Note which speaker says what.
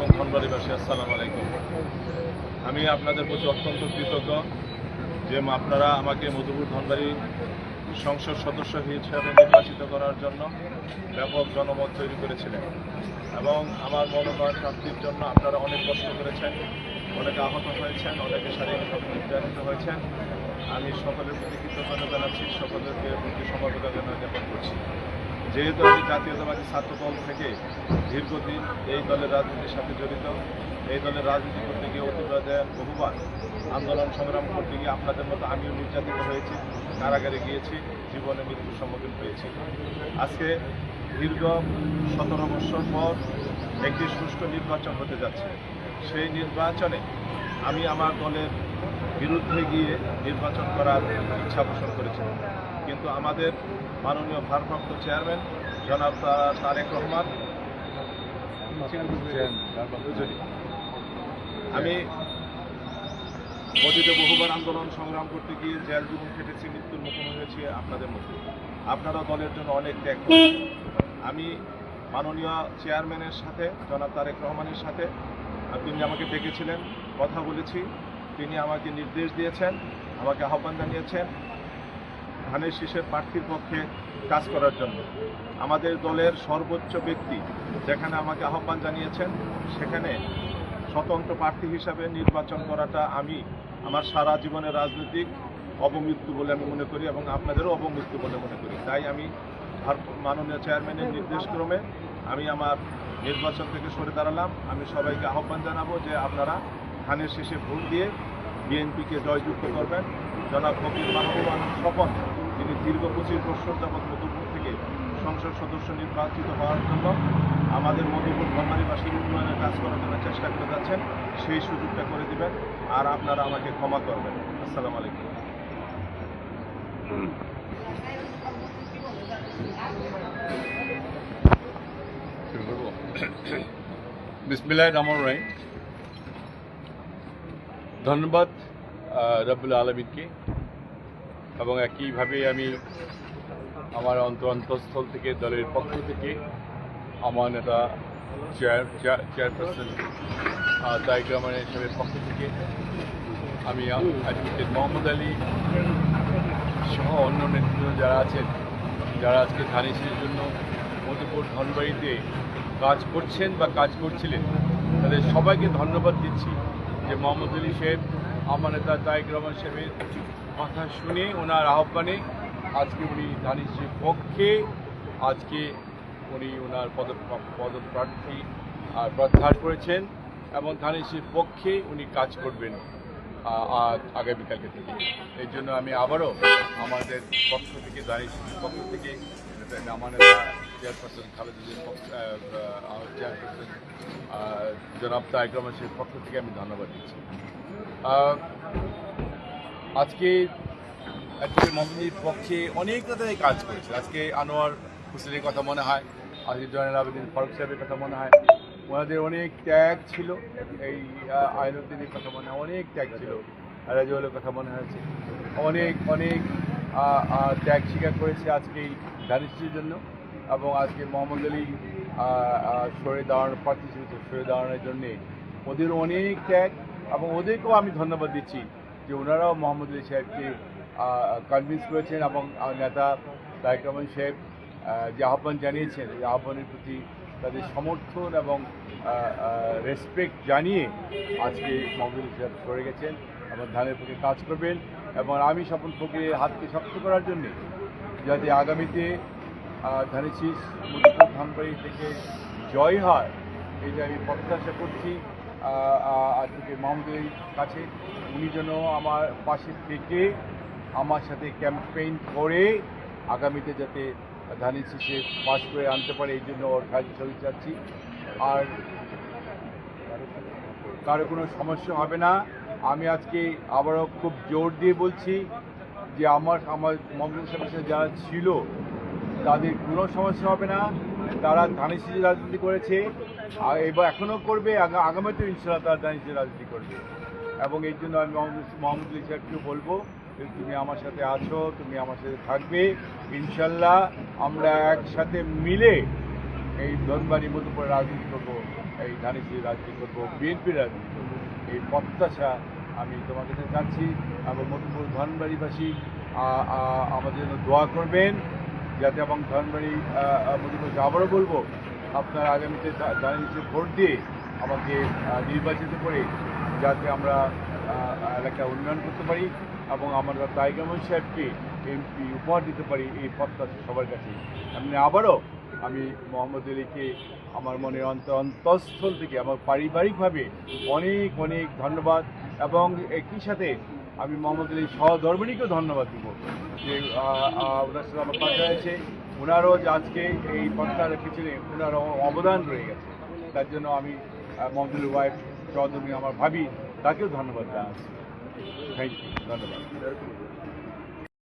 Speaker 1: এবং ধনবাড়িবাসী, আসসালামু আলাইকুম। আমি আপনাদের প্রতি অত্যন্ত কৃতজ্ঞ যে আপনারা আমাকে মধুপুর ধনবাড়ি সংসদ সদস্য হিসেবে নির্বাচিত করার জন্য ব্যাপক জনমত তৈরি করেছিলেন এবং আমার মনোনয়ন প্রাপ্তির জন্য আপনারা অনেক কষ্ট করেছেন, অনেকে আহত হয়েছেন, অনেকে শারীরিকভাবে নির্যাতিত হয়েছেন। আমি সকলের প্রতি কৃতজ্ঞতা জানাচ্ছি, সকলেরকে প্রতি সমবেদনা জ্ঞাপন করছি। যেহেতু আমি জাতীয়তাবাদী ছাত্র দল থেকে দীর্ঘদিন এই দলের রাজনীতির সাথে জড়িত, এই দলের রাজনীতি করতে গিয়ে অতীতে বহুবার আন্দোলন সংগ্রাম করতে গিয়ে আপনাদের মতো আমিও নির্যাতিত হয়েছি, কারাগারে গিয়েছি, জীবনে মৃত্যুর সম্মুখীন হয়েছি। আজকে দীর্ঘ 17 বছর পর একটি সুষ্ঠু নির্বাচন হতে যাচ্ছে। সেই নির্বাচনে আমি আমার দলের বিরুদ্ধে গিয়ে নির্বাচন করার ইচ্ছা পোষণ করেছিলাম, কিন্তু আমাদের মাননীয় ভারপ্রাপ্ত চেয়ারম্যান জনাব তারেক রহমান, আমি অতীতে বহুবার আন্দোলন সংগ্রাম করতে গিয়ে জেল জীবন কেটেছি, মৃত্যুর মুখোমুখি হয়েছি আপনাদের মধ্যে। আপনারা দলের জন্য অনেক ত্যাগ করেছেন। আমি মাননীয় চেয়ারম্যানের সাথে জনাব তারেক রহমানের সাথে তিনি আমাকে ডেকেছিলেন, কথা বলেছি। তিনি আমাকে নির্দেশ দিয়েছেন, আমাকে আহ্বান জানিয়েছেন ধানের শীষের প্রার্থীর পক্ষে কাজ করার জন্য। আমাদের দলের সর্বোচ্চ ব্যক্তি যেখানে আমাকে আহ্বান জানিয়েছেন, সেখানে স্বতন্ত্র প্রার্থী হিসাবে নির্বাচন করাটা আমি আমার সারা জীবনের রাজনৈতিক অবমৃত্যু বলে আমি মনে করি এবং আপনাদেরও অবমৃত্যু বলে মনে করি। তাই আমি মাননীয় চেয়ারম্যানের নির্দেশক্রমে আমি আমার নির্বাচন থেকে সরে দাঁড়ালাম। আমি সবাইকে আহ্বান জানাবো যে আপনারা ধানের শীষে ভোট দিয়ে বিএনপিকে জয়যুক্ত করবেন। জনাব ফকির মাহবুব আলম স্বপন, তিনি দীর্ঘ 25 বছর যাবৎ মধুপুর থেকে সংসদ সদস্য নির্বাচিত হওয়ার জন্য আমাদের মধুপুর ধনবাড়িবাসীর উন্নয়নের কাজ করার জন্য চেষ্টা করে যাচ্ছেন। সেই সুযোগটা করে দিবেন আর আপনারা আমাকে ক্ষমা করবেন। আসসালামু আলাইকুম।
Speaker 2: বিসমিল্লাহির রহমানির রহিম। ধন্যবাদ রব্বুল আলামিনকে, এবং একইভাবে আমি আমার অন্তঃস্থল থেকে দলের পক্ষ থেকে আমার নেতা চেয়ারপারসন তারেক রহমানের সাহেবের পক্ষ থেকে আমি অ্যাডভোকেট মোহাম্মদ আলী সহ অন্য নেতৃত্ব যারা আছেন, যারা আজকে ধানের শীষের জন্য মধুপুর ধনবাড়িতে কাজ করছেন বা কাজ করছিলেন, তাদের সবাইকে ধন্যবাদ দিচ্ছি যে মোহাম্মদ আলী সাহেব আমার নেতা তারেক রহমান সাহেবের কথা শুনে ওনার আহ্বানে আজকে উনি ধানের শীষের পক্ষে আজকে উনি ওনার পদপ্রার্থী প্রত্যাহার করেছেন এবং ধানের শীষের পক্ষে উনি কাজ করবেন আগামীকালকে থেকে। এই জন্য আমি আবারও আমাদের পক্ষ থেকে ধানের শীষের পক্ষ থেকে আমার নেতা চেয়ারপারসন খালেদা চেয়ারপারসন জনাব তারেক রহমান সাহেবের পক্ষ থেকে আমি ধন্যবাদ দিচ্ছি। আজকে মোহাম্মদের পক্ষে অনেক নেতাই কাজ করেছে। আজকে আনোয়ার হোসেনের কথা মনে হয়, আজকে জয়নাল আবেদিন ফারুক সাহেবের কথা মনে হয়, ওনাদের অনেক ত্যাগ ছিল। এই আইনুদ্দিনের কথা মনে হয়, অনেক ত্যাগ ছিল। রাজওয়ালের কথা মনে হয়েছে, অনেক অনেক ত্যাগ স্বীকার করেছে আজকে এই ধানের শীষের জন্য। এবং আজকে মোহাম্মদ আলী সরে দাঁড়ানোর প্রার্থী হিসেবে সরে দাঁড়ানোর জন্যে ওদের অনেক ত্যাগ, এবং ওদেরকেও আমি ধন্যবাদ দিচ্ছি যে ওনারাও মোহাম্মদ আলী সাহেবকে কনভিন্স করেছেন এবং নেতা তারেক রহমান সাহেব যে আহ্বান জানিয়েছেন, এই আহ্বানের প্রতি তাদের সমর্থন এবং রেসপেক্ট জানিয়ে আজকে মোহাম্মদ আলী সাহেব সরে গেছেন এবং ধানের পক্ষে কাজ করবেন। এবং আমি স্বপন ফকিরের হাতকে শক্ত করার জন্যে যাতে আগামীতে ধানের শীষ মধুপুর ধনবাড়ি থেকে জয় হয়, এটা আমি প্রত্যাশা করছি আজকে মোহাম্মদ আলীর কাছে। উনি যেন আমার পাশে থেকে আমার সাথে ক্যাম্পেইন করে আগামীতে যাতে ধানের শীষে পাশ করে আনতে পারে, এই জন্য ওর কাজ চাচ্ছি। আর কারো কোনো সমস্যা হবে না। আমি আজকে আবারও খুব জোর দিয়ে বলছি যে আমার মোহাম্মদ সাহেবের যারা ছিল তাদের কোনো সমস্যা হবে না। তারা ধানের শীষে রাজনীতি করেছে, এবার এখনও করবে, আগামীতেও ইনশাআল্লাহ তারা ধানের শীষে রাজনীতি করবে। এবং এই জন্য আমি মোহাম্মদ আলী সাহেবকেও বলবো তুমি আমার সাথে আছো, তুমি আমার সাথে থাকবে, ইনশাল্লাহ আমরা একসাথে মিলে এই ধনবাড়ি মধুপুরে রাজনীতি করবো। এই ধানের রাজনীতি করবো, বিএনপির রাজনীতি করবো, এই প্রত্যাশা আমি তোমার কাছে চাচ্ছি। এবং মধুপুর ধনবাড়িবাসী আমাদের জন্য দোয়া করবেন যাতে, এবং ধনবাড়ি মধুপুর আবারও বলবো, আপনারা আগামীতে ধানের ভোট দিয়ে আমাকে নির্বাচিত করে যাতে আমরা এলাকা উন্নয়ন করতে পারি এবং আমরা তাইগাম সাহেবকে এমপি উপহার দিতে পারি, এই প্রত্যাশা সবার কাছে। এমনি আবারও আমি মোহাম্মদ আলীকে আমার মনের অন্তঃস্থল থেকে, আমার পারিবারিকভাবে অনেক অনেক ধন্যবাদ, এবং একই সাথে আমি মোহাম্মদ আলীর সহধর্মিণীকেও ধন্যবাদ দিব যে ওনার সাথে আমার কথা হয়েছে, ওনারও যে আজকে এই পন্থার পিছনে ওনার অবদান রয়ে গেছে। তার জন্য আমি মোহাম্মদ আলীর ওয়াইফ সহধর্মিণী আমার ভাবি, তাকেও ধন্যবাদ জানাচ্ছি। থ্যাংক ইউ, ধন্যবাদ।